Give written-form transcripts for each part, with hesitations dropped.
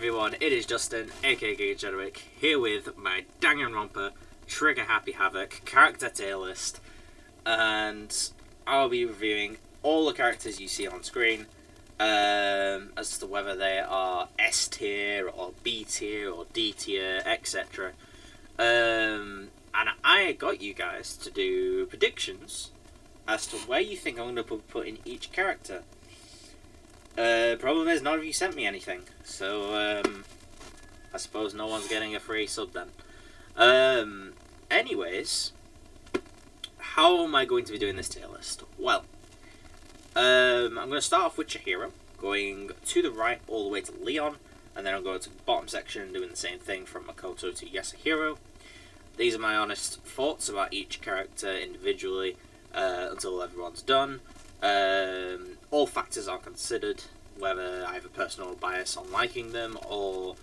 everyone, it is Justin, aka Jedwick, here with my Danganronpa Trigger Happy Havoc character tier list, and I'll be reviewing all the characters you see on screen, as to whether they are S tier, or B tier, or D tier, etc. And I got you guys to do predictions as to where you think I'm going to put in each character. Problem is, none of you sent me anything, so I suppose no one's getting a free sub then. Anyways, how am I going to be doing this tier list? Well, I'm going to start off with Chihiro, going to the right all the way to Leon, and then I'll go to the bottom section doing the same thing from Makoto to Yasuhiro. These are my honest thoughts about each character individually until everyone's done. All factors are considered, whether I have a personal bias on liking them or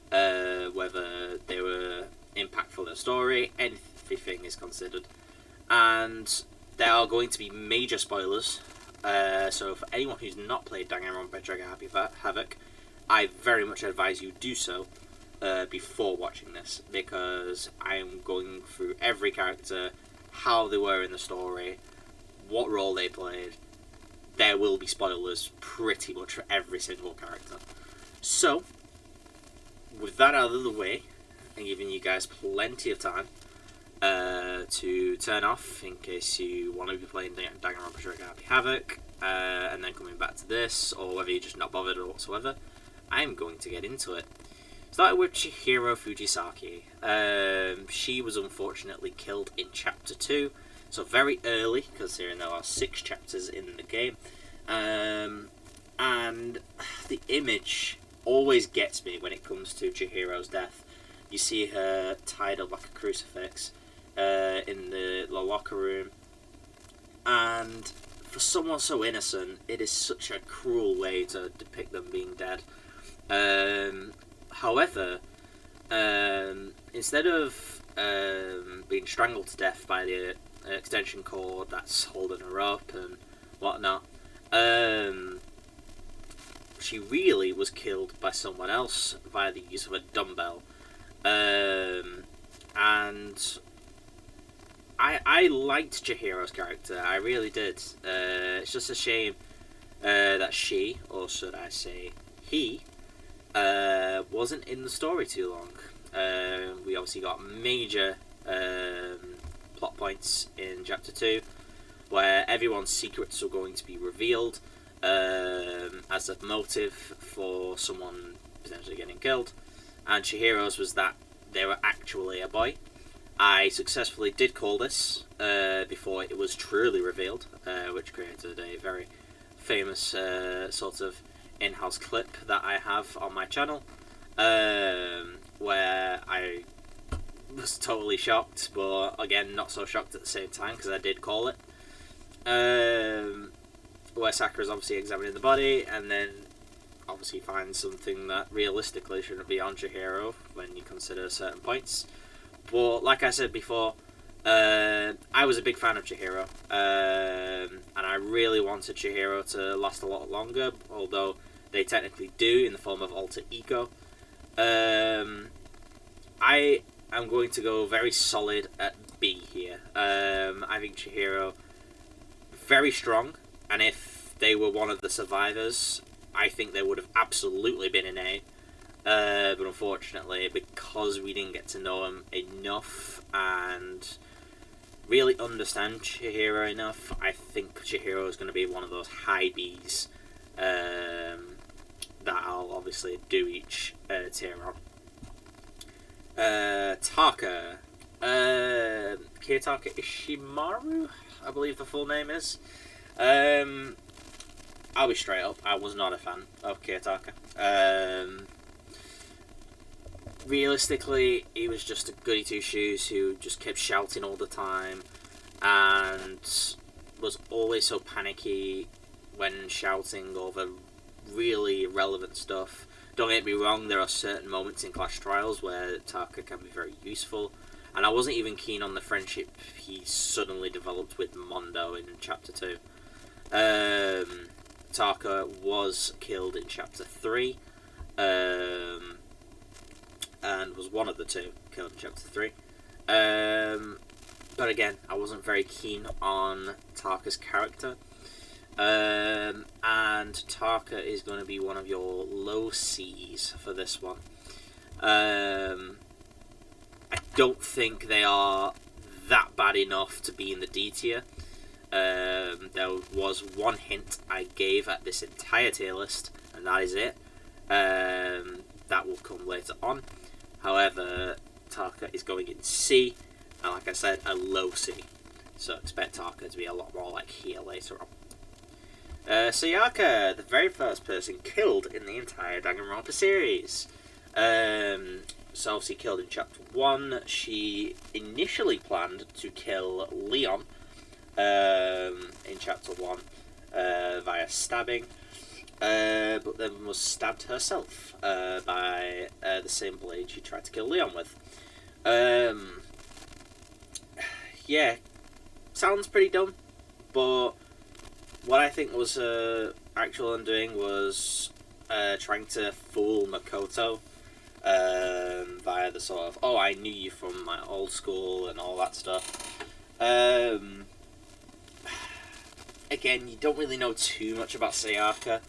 whether they were impactful in the story. Everything is considered, and there are going to be major spoilers. So for anyone who's not played Danganronpa Trigger Happy Havoc, I very much advise you do so before watching this, because I am going through every character, how they were in the story, what role they played. There will be spoilers pretty much for every single character. So, with that out of the way, and giving you guys plenty of time to turn off in case you want to be playing Danganronpa Trigger Happy Havoc, and then coming back to this, or whether you're just not bothered or whatsoever, I'm going to get into it. Starting with Chihiro Fujisaki. She was unfortunately killed in Chapter 2, so very early, considering there are 6 chapters in the game. And the image always gets me when it comes to Chihiro's death. You see her tied up like a crucifix in the locker room, and for someone so innocent, it is such a cruel way to depict them being dead. However, instead of being strangled to death by the extension cord that's holding her up and whatnot, she really was killed by someone else via the use of a dumbbell. And I liked Chihiro's character, I really did. It's just a shame that she, or should I say he, wasn't in the story too long. We obviously got major plot points in Chapter 2 where everyone's secrets are going to be revealed as a motive for someone potentially getting killed, and Chihiro's was that they were actually a boy. I successfully did call this before it was truly revealed, which created a very famous sort of in-house clip that I have on my channel, where I was totally shocked, but again not so shocked at the same time because I did call it. Where Sakura's obviously examining the body and then obviously finds something that realistically shouldn't be on Chihiro when you consider certain points. But like I said before, I was a big fan of Chihiro, and I really wanted Chihiro to last a lot longer, although they technically do in the form of alter ego. I am going to go very solid at B here. I think Chihiro, very strong, and if they were one of the survivors, I think they would have absolutely been an A. But unfortunately, because we didn't get to know him enough and really understand Chihiro enough, I think Chihiro is going to be one of those high Bs that I'll obviously do each tier on. Taka. Kiyotaka Ishimaru, I believe the full name is. I'll be straight up, I was not a fan of Kiyotaka. Realistically, he was just a goody two-shoes who just kept shouting all the time and was always so panicky when shouting over really irrelevant stuff. Don't get me wrong, there are certain moments in Clash Trials where Taka can be very useful, and I wasn't even keen on the friendship he suddenly developed with Mondo in Chapter 2. Taka was killed in Chapter 3, and was one of the two killed in Chapter 3. But again, I wasn't very keen on Tarka's character. And Tarka is going to be one of your low C's for this one. I don't think they are that bad enough to be in the D tier. There was one hint I gave at this entire tier list, and that is it. That will come later on. However, Tarka is going in C, and like I said, a low C. So expect Tarka to be a lot more like here later on. Sayaka, the very first person killed in the entire Danganronpa series. So obviously killed in Chapter 1. She initially planned to kill Leon in Chapter 1 via stabbing, but then was stabbed herself by the same blade she tried to kill Leon with. Yeah, sounds pretty dumb, but what I think was actual undoing was trying to fool Makoto via the sort of, oh, I knew you from my old school and all that stuff. Again, you don't really know too much about Sayaka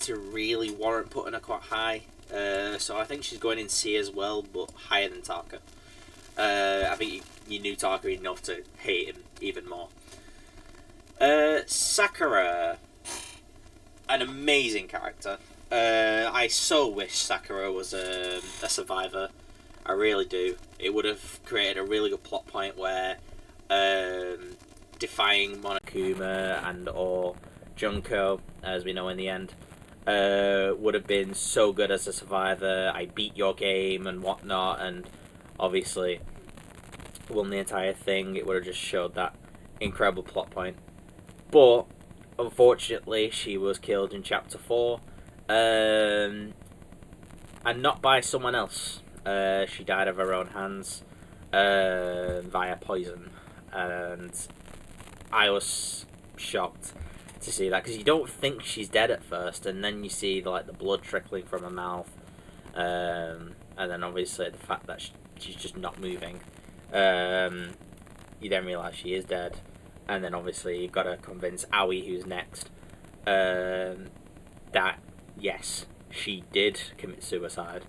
to really warrant putting her quite high. So I think she's going in C as well, but higher than Tarka. I think you knew Tarka enough to hate him even more. Sakura, an amazing character. I so wish Sakura was a survivor. I really do. It would have created a really good plot point where defying Monokuma and or Junko, as we know in the end, would have been so good as a survivor. I beat your game and whatnot, and obviously won the entire thing. It would have just showed that incredible plot point. But unfortunately, she was killed in Chapter 4, and not by someone else. She died of her own hands via poison, and I was shocked to see that, because you don't think she's dead at first, and then you see the blood trickling from her mouth, and then obviously the fact that she's just not moving. You then realise she is dead, and then obviously you've got to convince Aoi, who's next, that yes, she did commit suicide.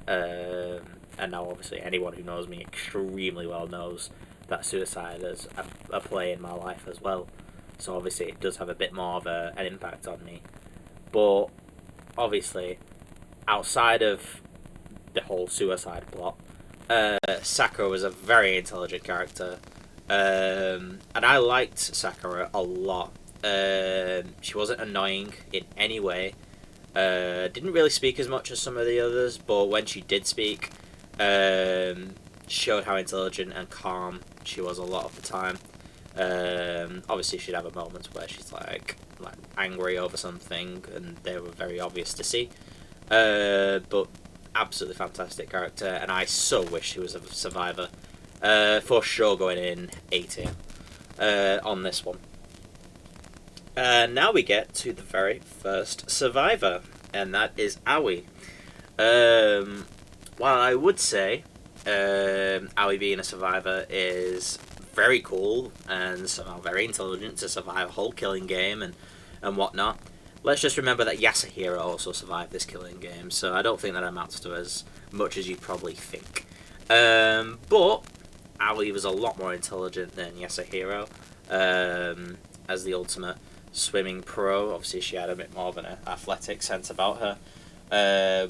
And now obviously anyone who knows me extremely well knows that suicide is a play in my life as well. So obviously it does have a bit more of an impact on me. But obviously, outside of the whole suicide plot, Sakura was a very intelligent character. And I liked Sakura a lot. She wasn't annoying in any way. Didn't really speak as much as some of the others, but when she did speak, showed how intelligent and calm she was a lot of the time. Obviously she'd have a moments where she's like angry over something, and they were very obvious to see. But absolutely fantastic character, and I so wish she was a survivor. For sure going in A tier on this one. Now we get to the very first survivor, and that is Aoi. While I would say Aoi being a survivor is very cool and somehow very intelligent to survive a whole killing game and whatnot, let's just remember that Yasuhiro also survived this killing game, so I don't think that amounts to as much as you probably think. But Aoi was a lot more intelligent than Yasuhiro. As the ultimate swimming pro, obviously she had a bit more of an athletic sense about her.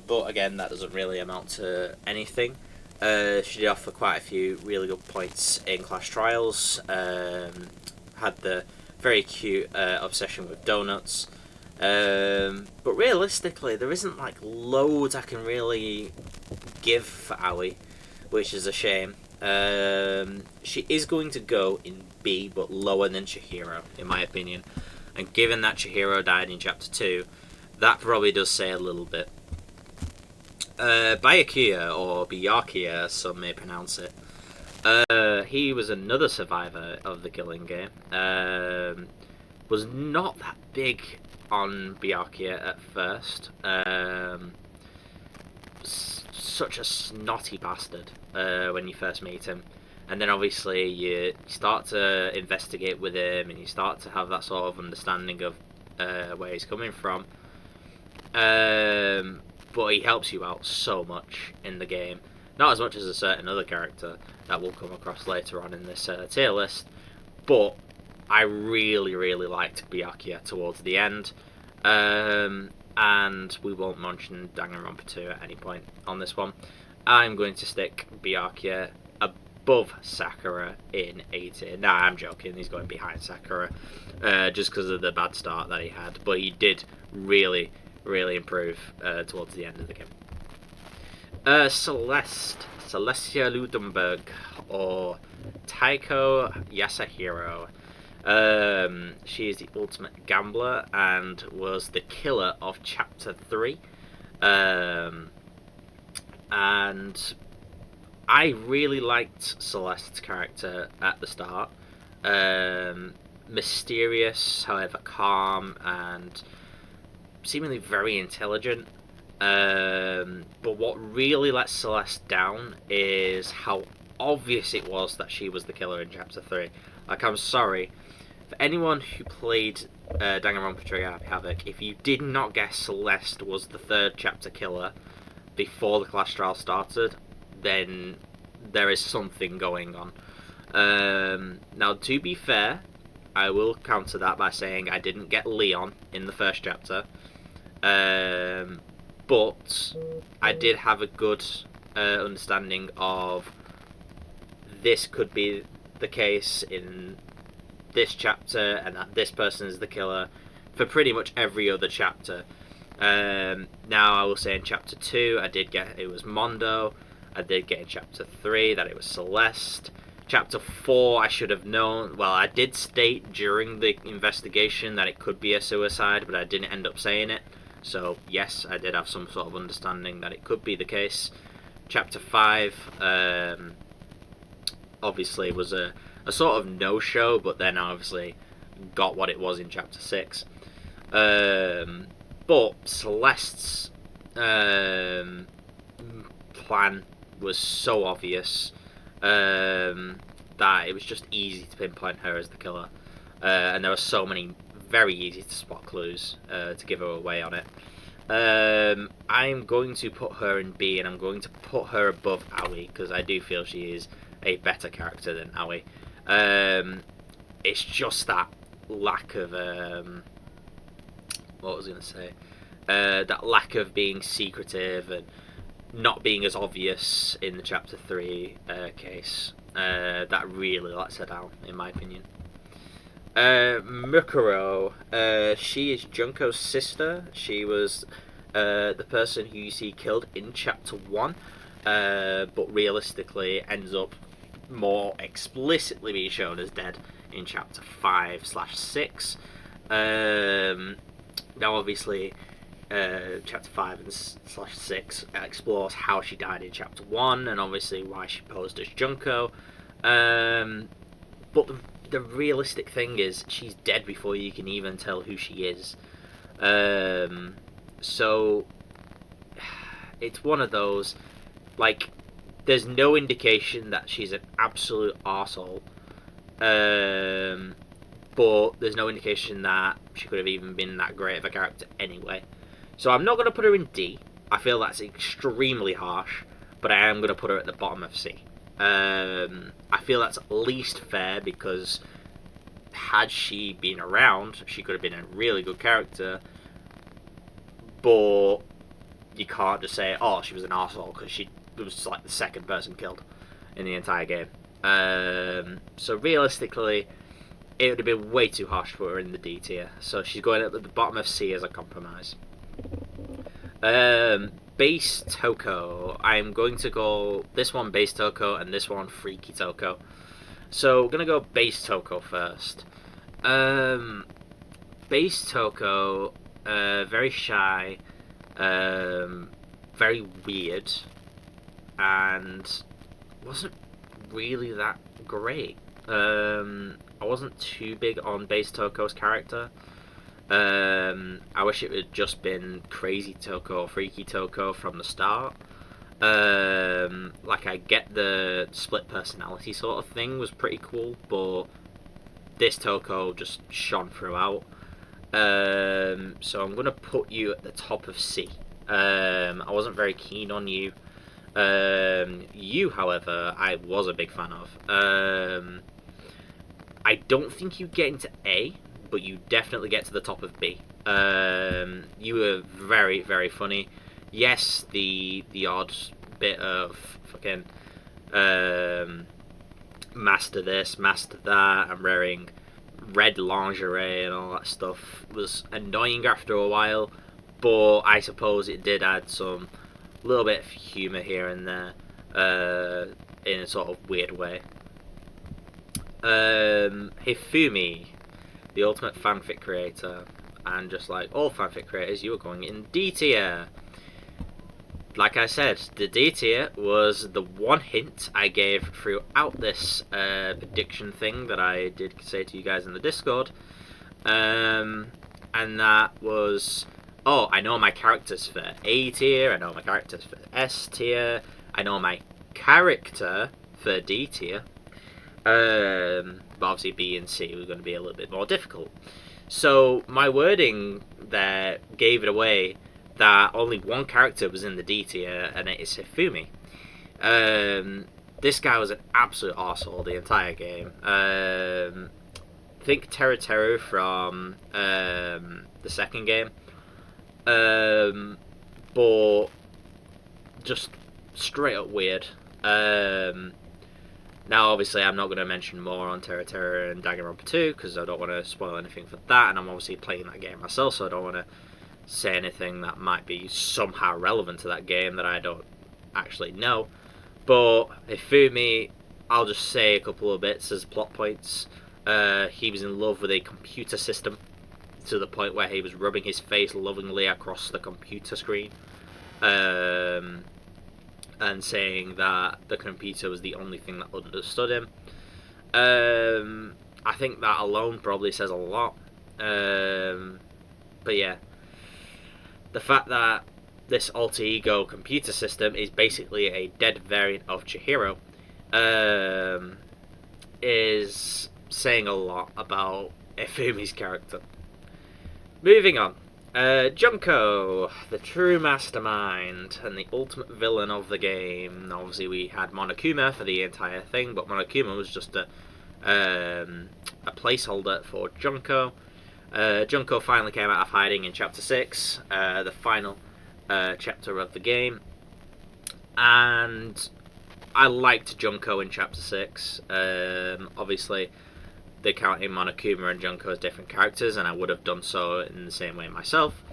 But again, that doesn't really amount to anything. She did offer quite a few really good points in Clash Trials. Had the very cute obsession with donuts. But realistically, there isn't loads I can really give for Aoi, which is a shame. She is going to go in B, but lower than Chihiro, in my opinion. And given that Chihiro died in Chapter 2, that probably does say a little bit. Byakuya, or Byakuya, as some may pronounce it, he was another survivor of the killing game. Was not that big on Byakuya at first. such a snotty bastard when you first meet him. And then obviously you start to investigate with him, and you start to have that sort of understanding of where he's coming from. But he helps you out so much in the game. Not as much as a certain other character that we'll come across later on in this tier list. But I really, really liked Byakuya towards the end. And we won't mention Danganronpa 2 at any point on this one. I'm going to stick Byakuya above Sakura in A tier. Nah, I'm joking. He's going behind Sakura just because of the bad start that he had. But he did really, really improve towards the end of the game. Celestia Ludenberg, or Taiko Yasuhiro. She is the ultimate gambler and was the killer of Chapter 3. And I really liked Celeste's character at the start. Mysterious, however calm, and seemingly very intelligent. But what really let Celeste down is how obvious it was that she was the killer in Chapter 3. Like, I'm sorry, for anyone who played Danganronpa Trigger Happy Havoc, if you did not guess Celeste was the third chapter killer before the Clash Trial started, then there is something going on. Now, to be fair, I will counter that by saying I didn't get Leon in the first chapter. But I did have a good understanding of this could be the case in this chapter, and that this person is the killer for pretty much every other chapter. Now I will say in Chapter 2 I did get it was Mondo. I did get in Chapter 3 that it was Celeste. Chapter 4 I should have known. Well, I did state during the investigation that it could be a suicide, but I didn't end up saying it. So yes, I did have some sort of understanding that it could be the case. Chapter 5 obviously was a sort of no-show, but then obviously got what it was in Chapter 6. But Celeste's plan was so obvious that it was just easy to pinpoint her as the killer. And there were so many very easy to spot clues to give her away on it. I'm going to put her in B, and I'm going to put her above Aoi, because I do feel she is a better character than Aoi. It's just that lack of what was I going to say? That lack of being secretive and not being as obvious in the Chapter 3 case that really lets her down, in my opinion. Mukuro, she is Junko's sister. She was the person who you see killed in Chapter 1, but realistically ends up more explicitly being shown as dead in Chapter 5/6. Now obviously Chapter 5 and /6 explores how she died in Chapter 1, and obviously why she posed as Junko. But the realistic thing is she's dead before you can even tell who she is. So it's one of those, like, there's no indication that she's an absolute arsehole, but there's no indication that she could have even been that great of a character anyway. So I'm not going to put her in D. I feel that's extremely harsh, but I am going to put her at the bottom of C. I feel that's at least fair, because had she been around, she could have been a really good character, but you can't just say, oh, she was an arsehole, because she was like the second person killed in the entire game. So realistically, it would have been way too harsh for her in the D tier, so she's going at the bottom of C as a compromise. Base Toko. I'm going to go this one Base Toko and this one Freaky Toko. So we're going to go Base Toko first. Base Toko, very shy, very weird, and wasn't really that great. I wasn't too big on Base Toko's character. I wish it had just been Crazy Toko or Freaky Toko from the start. Like, I get the split personality sort of thing was pretty cool, but this Toko just shone throughout. So I'm gonna put you at the top of C. I wasn't very keen on you. You, however, I was a big fan of. I don't think you get into A, but you definitely get to the top of B. You were very, very funny. Yes, the odd bit of fucking master this, master that, and wearing red lingerie and all that stuff was annoying after a while, but I suppose it did add some little bit of humour here and there in a sort of weird way. Hifumi, the ultimate fanfic creator, and just like all fanfic creators, you were going in D tier. Like I said, the D tier was the one hint I gave throughout this prediction thing that I did say to you guys in the Discord, and that was, oh, I know my characters for A tier, I know my characters for S tier, I know my character for D tier, but obviously B and C were going to be a little bit more difficult. So my wording there gave it away that only one character was in the D tier, and it is Hifumi. This guy was an absolute arsehole the entire game. Think Teru from the second game, but just straight up weird. Now, obviously, I'm not going to mention more on Teru and Danganronpa 2 because I don't want to spoil anything for that, and I'm obviously playing that game myself, so I don't want to say anything that might be somehow relevant to that game that I don't actually know. But Hifumi, I'll just say a couple of bits as plot points. He was in love with a computer system to the point where he was rubbing his face lovingly across the computer screen, and saying that the computer was the only thing that understood him. I think that alone probably says a lot. But yeah, the fact that this alter ego computer system is basically a dead variant of Chihiro is saying a lot about Ifumi's character. Moving on. Junko, the true mastermind and the ultimate villain of the game. Obviously, we had Monokuma for the entire thing, but Monokuma was just a placeholder for Junko. Junko finally came out of hiding in Chapter 6, the final chapter of the game. And I liked Junko in Chapter 6. Obviously, they're counting Monokuma and Junko as different characters, and I would have done so in the same way myself.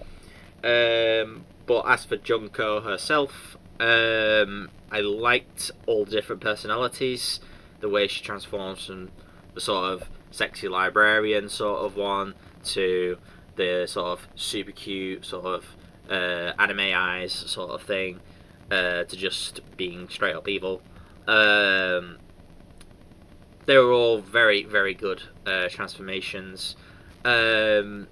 But as for Junko herself, I liked all the different personalities, the way she transforms from the sort of sexy librarian sort of one to the sort of super cute sort of anime eyes sort of thing, to just being straight up evil. They were all very, very good transformations. I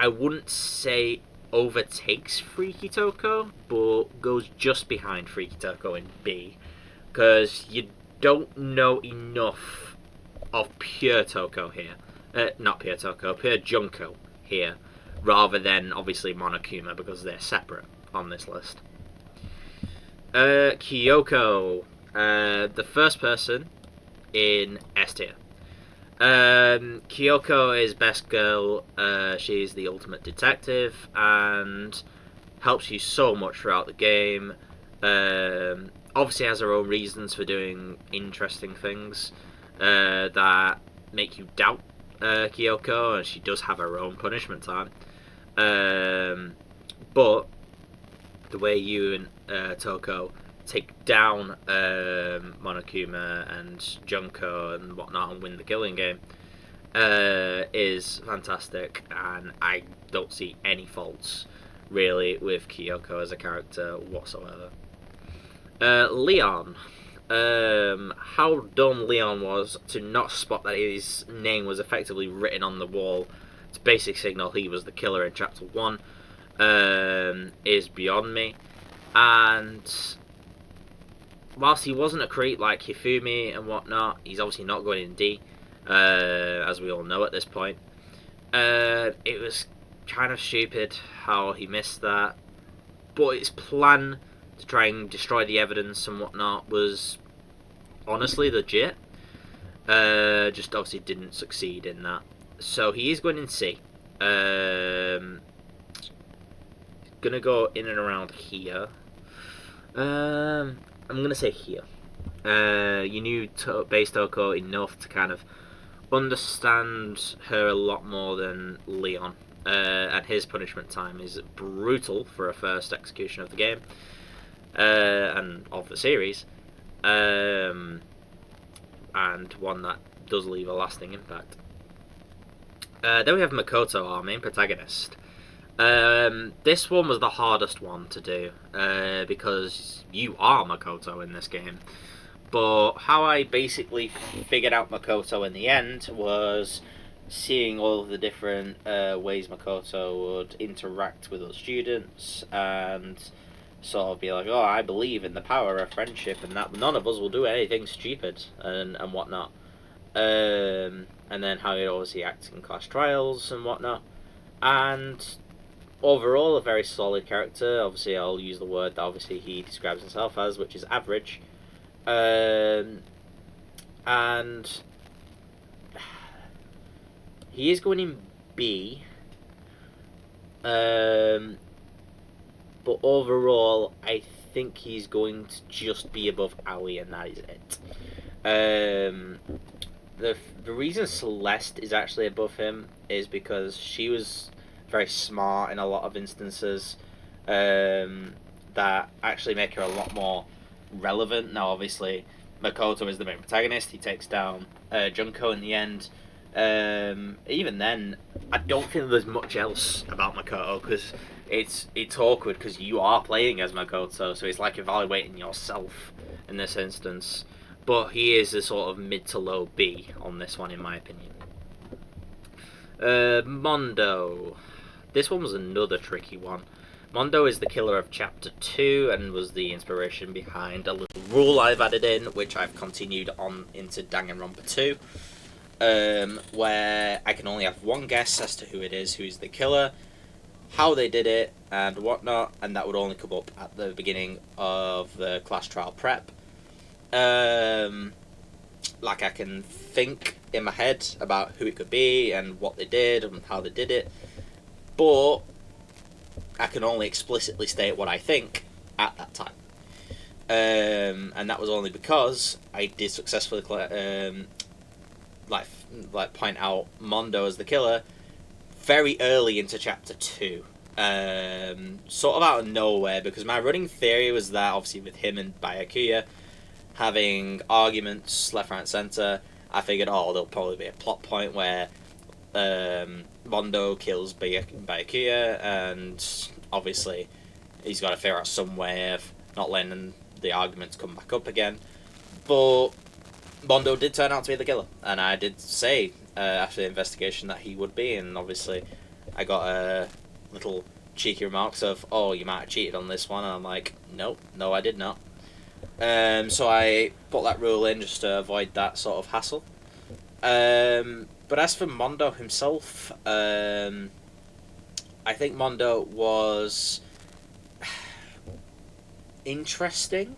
wouldn't say overtakes Freaky Toko, but goes just behind Freaky Toko in B, because you don't know enough of pure Toko here. Not pure Toko, pure Junko here, rather than obviously Monokuma, because they're separate on this list. Kyoko, the first person in S tier. Kyoko is best girl. She's the ultimate detective and helps you so much throughout the game. Obviously has her own reasons for doing interesting things that make you doubt Kyoko, and she does have her own punishment time. But the way you and Toko take down Monokuma and Junko and whatnot and win the killing game is fantastic, and I don't see any faults really with Kyoko as a character whatsoever. Leon. How dumb Leon was to not spot that his name was effectively written on the wall to basic signal he was the killer in Chapter 1 is beyond me. And whilst he wasn't a creep like Hifumi and whatnot, he's obviously not going in D, as we all know at this point. It was kind of stupid how he missed that, but his plan to try and destroy the evidence and whatnot was honestly legit. Just obviously didn't succeed in that. So he is going in C. Gonna go in and around here. I'm gonna say here. You knew Base Toko enough to kind of understand her a lot more than Leon. And his punishment time is brutal for a first execution of the game. And of the series. And one that does leave a lasting impact. Then we have Makoto, our main protagonist. This one was the hardest one to do, because you are Makoto in this game. But how I basically figured out Makoto in the end was seeing all of the different ways Makoto would interact with other students and sort of be like, oh, I believe in the power of friendship and that none of us will do anything stupid and whatnot. And then how he obviously acts in class trials and whatnot. And overall, a very solid character. Obviously, I'll use the word that obviously he describes himself as, which is average. And he is going in B. But overall, I think he's going to just be above Aoi, and that is it. The reason Celeste is actually above him is because she was very smart in a lot of instances, that actually make her a lot more relevant. Now, obviously, Makoto is the main protagonist. He takes down Junko in the end. Even then, I don't think there's much else about Makoto, because it's awkward because you are playing as Makoto, so it's like evaluating yourself in this instance. But he is a sort of mid to low B on this one, in my opinion. Mondo. This one was another tricky one. Mondo is the killer of Chapter 2 and was the inspiration behind a little rule I've added in, which I've continued on into Danganronpa 2, where I can only have one guess as to who it is, who's the killer, how they did it, and whatnot, and that would only come up at the beginning of the class trial prep. Like, I can think in my head about who it could be and what they did and how they did it, but I can only explicitly state what I think at that time. And that was only because I did successfully point out Mondo as the killer very early into Chapter 2. Sort of out of nowhere, because my running theory was that, obviously with him and Byakuya having arguments left, right, and centre, I figured, there'll probably be a plot point where Mondo kills Byakuya, and obviously he's got to figure out some way of not letting the arguments come back up again. But Mondo did turn out to be the killer, and I did say after the investigation that he would be, and obviously I got little cheeky remarks of, you might have cheated on this one, and I'm like, no, I did not. So I put that rule in just to avoid that sort of hassle. But as for Mondo himself, I think Mondo was interesting.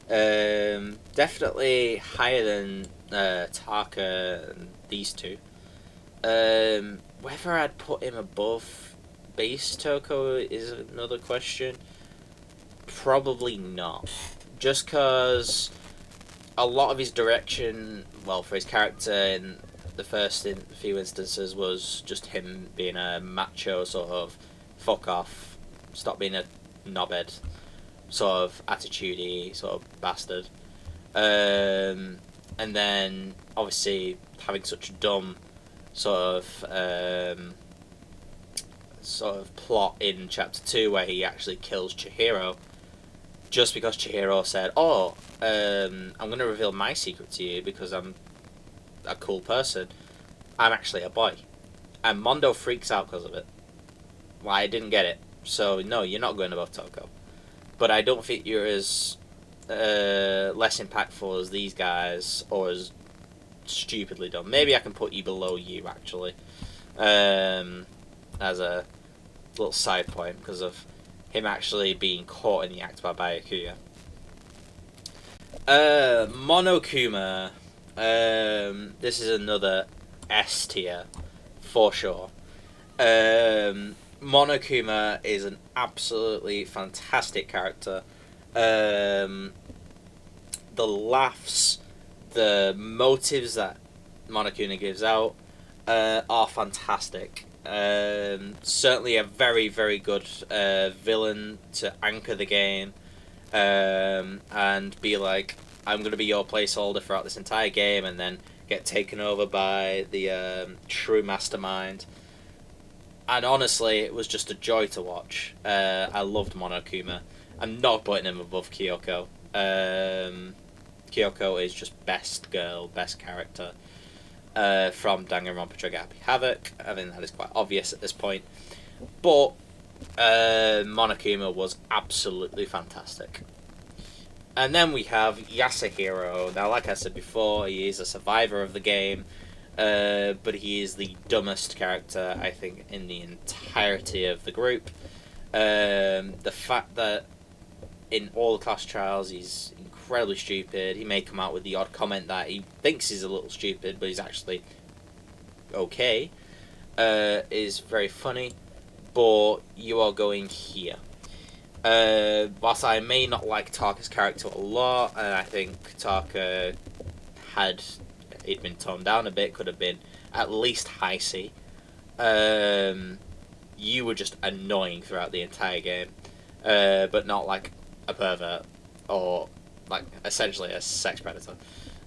Definitely higher than Taka and these two. Whether I'd put him above Base Toko is another question. Probably not. Just because a lot of his direction, for his character in the first few instances, was just him being a macho sort of fuck off, stop being a knobhead sort of attitude-y sort of bastard. And then obviously having such a dumb sort of plot in Chapter 2 where he actually kills Chihiro, just because Chihiro said, I'm going to reveal my secret to you because I'm a cool person. I'm actually a boy. And Mondo freaks out because of it. I didn't get it. So, no, you're not going above Toko. But I don't think you're as less impactful as these guys, or as stupidly done. Maybe I can put you below you, actually, as a little side point, because of him actually being caught in the act by Byakuya. Monokuma. This is another S tier, for sure. Monokuma is an absolutely fantastic character. The laughs, the motives that Monokuma gives out are fantastic. Certainly a very, very good villain to anchor the game and be like, I'm going to be your placeholder throughout this entire game, and then get taken over by the true mastermind. And honestly, it was just a joy to watch. I loved Monokuma. I'm not putting him above Kyoko. Kyoko is just best girl, best character from Danganronpa Trigger Happy Havoc. I think that is quite obvious at this point. But Monokuma was absolutely fantastic. And then we have Yasuhiro. Now, like I said before, he is a survivor of the game, but he is the dumbest character, I think, in the entirety of the group. The fact that in all the class trials he's incredibly stupid. He may come out with the odd comment that he thinks he's a little stupid, but he's actually okay, is very funny. But you are going here. Whilst I may not like Taka's character a lot, and I think Taka, had it been toned down a bit, could have been at least high C, you were just annoying throughout the entire game, but not like a pervert or like essentially a sex predator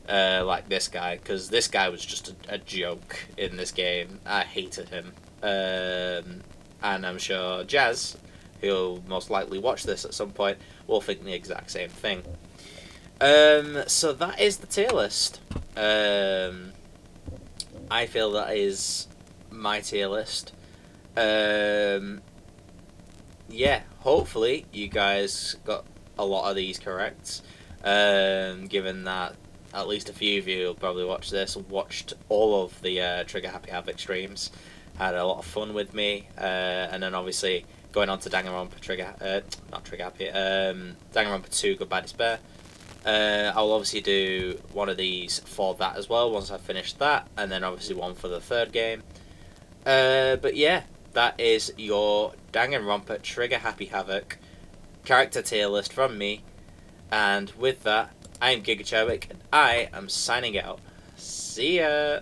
like this guy, because this guy was just a joke in this game. I hated him, and I'm sure Jazz, who'll most likely watch this at some point, will think the exact same thing. So that is the tier list. I feel that is my tier list. Yeah, hopefully you guys got a lot of these correct. Given that at least a few of you will probably watch this, watched all of the Trigger Happy Havoc streams, had a lot of fun with me, and then obviously going on to Danganronpa Danganronpa 2 Goodbye Despair. I'll obviously do one of these for that as well once I've finished that, and then obviously one for the third game. But yeah, that is your Danganronpa Trigger Happy Havoc character tier list from me. And with that, I'm Giga Chadwick, and I am signing out. See ya!